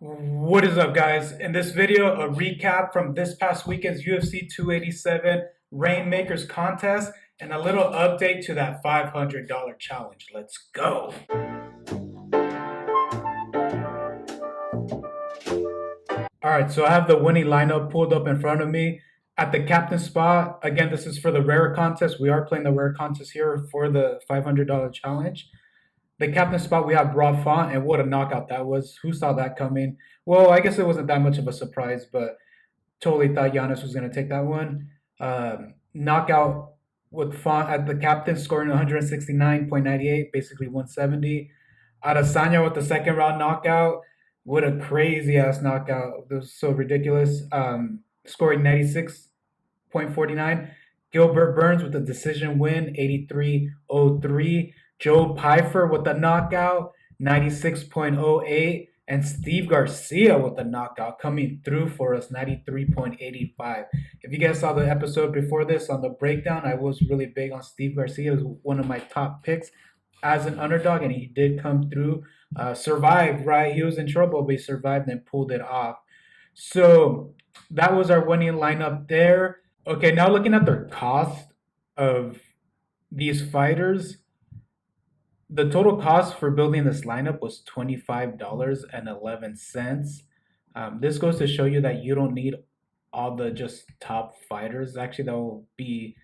What is up, guys? In this video, a recap from this past weekend's UFC 287 Reignmakers contest and a little update to that $500 challenge. Let's go. All right, so I have the winning lineup pulled up in front of me. At the captain spot, again, this is for the rare contest. We are playing the rare contest here for the $500 challenge. The captain spot, we have Rob Font, and what a knockout that was. Who saw that coming? Well, I guess it wasn't that much of a surprise, but totally thought Giannis was going to take that one. Knockout with Font at the captain, scoring 169.98, basically 170. Adesanya with the second round knockout. What a crazy ass knockout. It was so ridiculous. Scoring 96.49. Gilbert Burns with a decision win, 83.03. Joe Pyfer with the knockout, 96.08. And Steve Garcia with the knockout coming through for us, 93.85. If you guys saw the episode before this on the breakdown, I was really big on Steve Garcia. It was one of my top picks as an underdog, and he did come through, survived, right? He was in trouble, but he survived and pulled it off. So that was our winning lineup there. Okay, now looking at the cost of these fighters, the total cost for building this lineup was $25.11. This goes to show you that you don't need all the just top fighters. Actually, that will be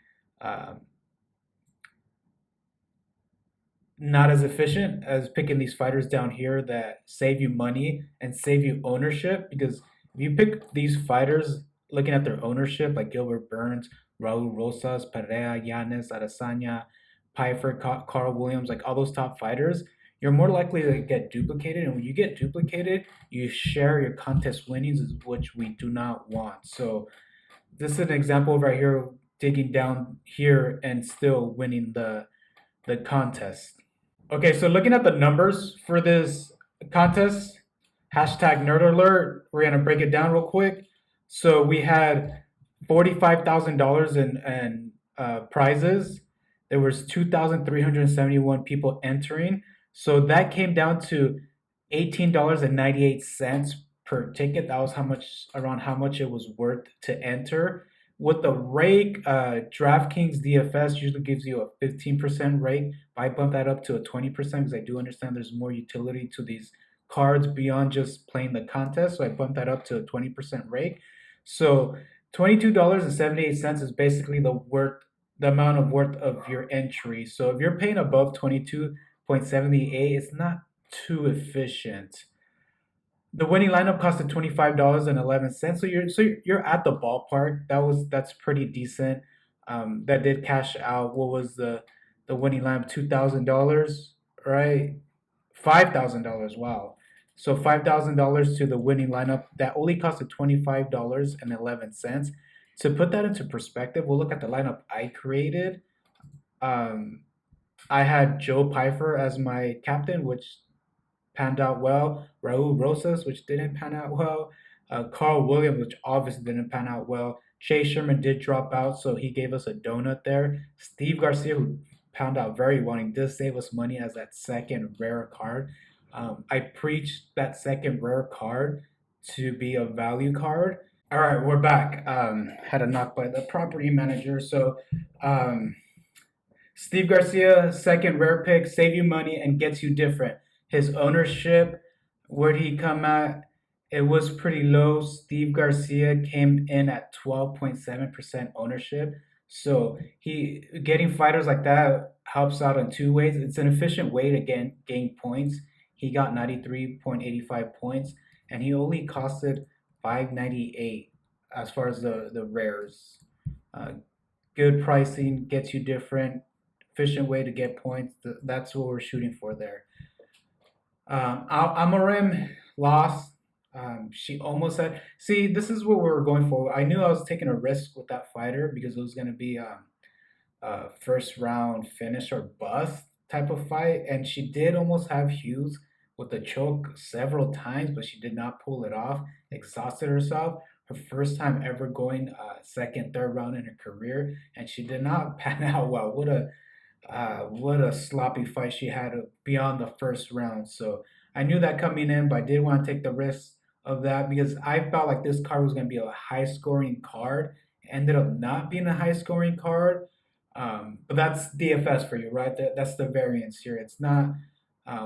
not as efficient as picking these fighters down here that save you money and save you ownership. Because if you pick these fighters looking at their ownership, like Gilbert Burns, Raul Rosas, Pereira, Yanis, Adesanya, Pyfer, Carl Williams, like all those top fighters, you're more likely to get duplicated. And when you get duplicated, you share your contest winnings, which we do not want. So this is an example right here, digging down here and still winning the contest. Okay, so looking at the numbers for this contest, hashtag nerd alert, we're gonna break it down real quick. So we had $45,000 in prizes. There was 2,371 people entering. So that came down to $18.98 per ticket. That was around how much it was worth to enter. With the rake, Draftkings DFS usually gives you a 15% rake. I bumped that up to a 20% because I do understand there's more utility to these cards beyond just playing the contest. So I bumped that up to a 20% rake. So $22.78 is basically the amount of worth of your entry. So if you're paying above 22.78, it's not too efficient. The winning lineup costed $25.11, so you're at the ballpark. That's pretty decent. That did cash out. What was the winning lineup? $2,000, right? $5,000. Wow. So $5,000 to the winning lineup that only costed $25.11. To put that into perspective, we'll look at the lineup I created. I had Joe Pyfer as my captain, which panned out well. Raul Rosas, which didn't pan out well. Carl Williams, which obviously didn't pan out well. Chase Sherman did drop out, so he gave us a donut there. Steve Garcia, who panned out very well, and did save us money as that second rare card. I preached that second rare card to be a value card. All right, we're back. Had a knock by the property manager. So Steve Garcia, second rare pick, save you money and gets you different. His ownership, where did he come at? It was pretty low. Steve Garcia came in at 12.7% ownership. So he getting fighters like that helps out in two ways. It's an efficient way to gain points. He got 93.85 points, and he only costed 598 as far as the rares. Good pricing, gets you different, efficient way to get points. That's what we're shooting for there. Amarim lost. She almost had. See, this is what we were going for. I knew I was taking a risk with that fighter because it was going to be a first round finish or bust type of fight, and she did almost have Hughes with the choke several times, but she did not pull it off. Exhausted herself. Her first time ever going second, third round in her career, and she did not pan out well. What a sloppy fight she had beyond the first round. So I knew that coming in, but I did want to take the risk of that because I felt like this card was going to be a high scoring card. It ended up not being a high scoring card. But that's DFS for you, right? That's the variance here. It's not,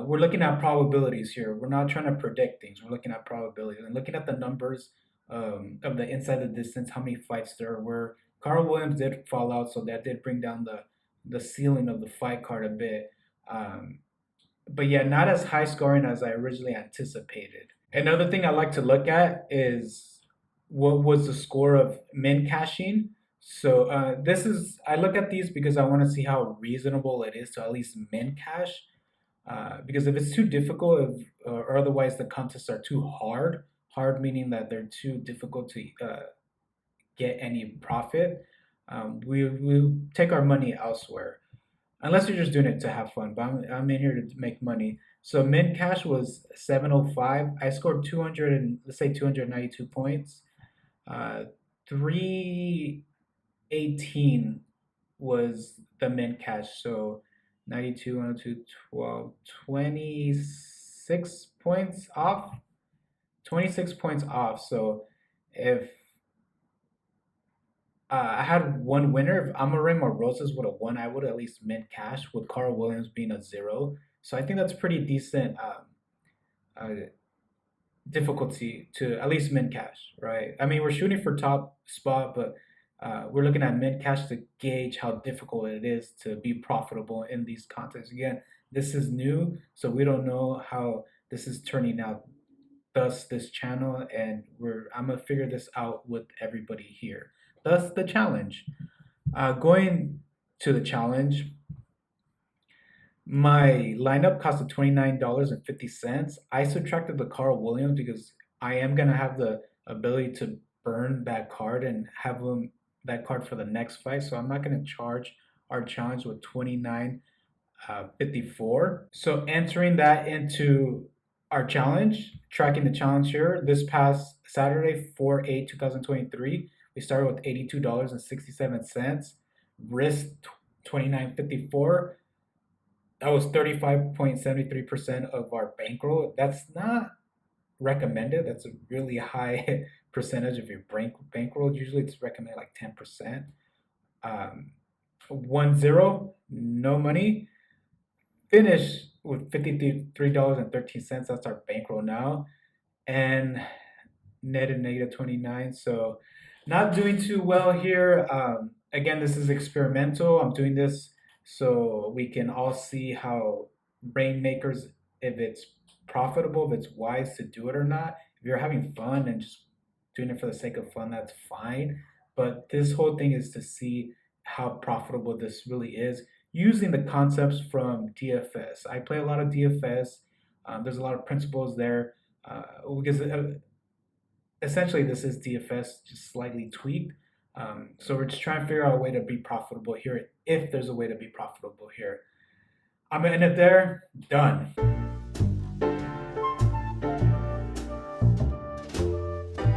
we're looking at probabilities here. We're not trying to predict things. We're looking at probabilities and looking at the numbers of the inside the distance, how many fights there were. Carl Williams did fall out, so that did bring down the ceiling of the fight card a bit. Um, but yeah, not as high scoring as I originally anticipated. Another thing I like to look at is what was the score of min caching. So this is I look at these because I want to see how reasonable it is to at least min cache. Because if it's too difficult, or otherwise the contests are too hard meaning that they're too difficult to get any profit, we take our money elsewhere. Unless you're just doing it to have fun, but I'm in here to make money. So min cash was 705. I scored 200 and let's say 292 points. 318 was the min cash. So 92, 102, 12, 26 points off. 26 points off. So if I had one winner. If Amarim or Rosas would have won, I would at least mint cash with Carl Williams being a zero. So I think that's pretty decent uh, difficulty to at least mint cash, right? I mean, we're shooting for top spot, but we're looking at mint cash to gauge how difficult it is to be profitable in these contests. Again, this is new, so we don't know how this is turning out. Thus, this channel, and I'm gonna figure this out with everybody here. Thus, the challenge. Going to the challenge, my lineup costed $29.50. I subtracted the Carl Williams because I am gonna have the ability to burn that card and have that card for the next fight. So I'm not gonna charge our challenge with 29.54. So entering that into our challenge, tracking the challenge here, this past Saturday, 4/8/2023, we started with $82.67. Risk 29.54. That was 35.73% of our bankroll. That's not recommended. That's a really high percentage of your bankroll. Usually it's recommended like 10%. 1-0, no money. Finish with $53.13. That's our bankroll now. And netted negative 29. So not doing too well here. Again, this is experimental. I'm doing this so we can all see how Reignmakers, if it's profitable, if it's wise to do it or not. If you're having fun and just doing it for the sake of fun, that's fine. But this whole thing is to see how profitable this really is using the concepts from DFS. I play a lot of DFS. There's a lot of principles there because essentially this is DFS just slightly tweaked. So we're just trying to figure out a way to be profitable here if there's a way to be profitable here. I'm gonna end it there. Done.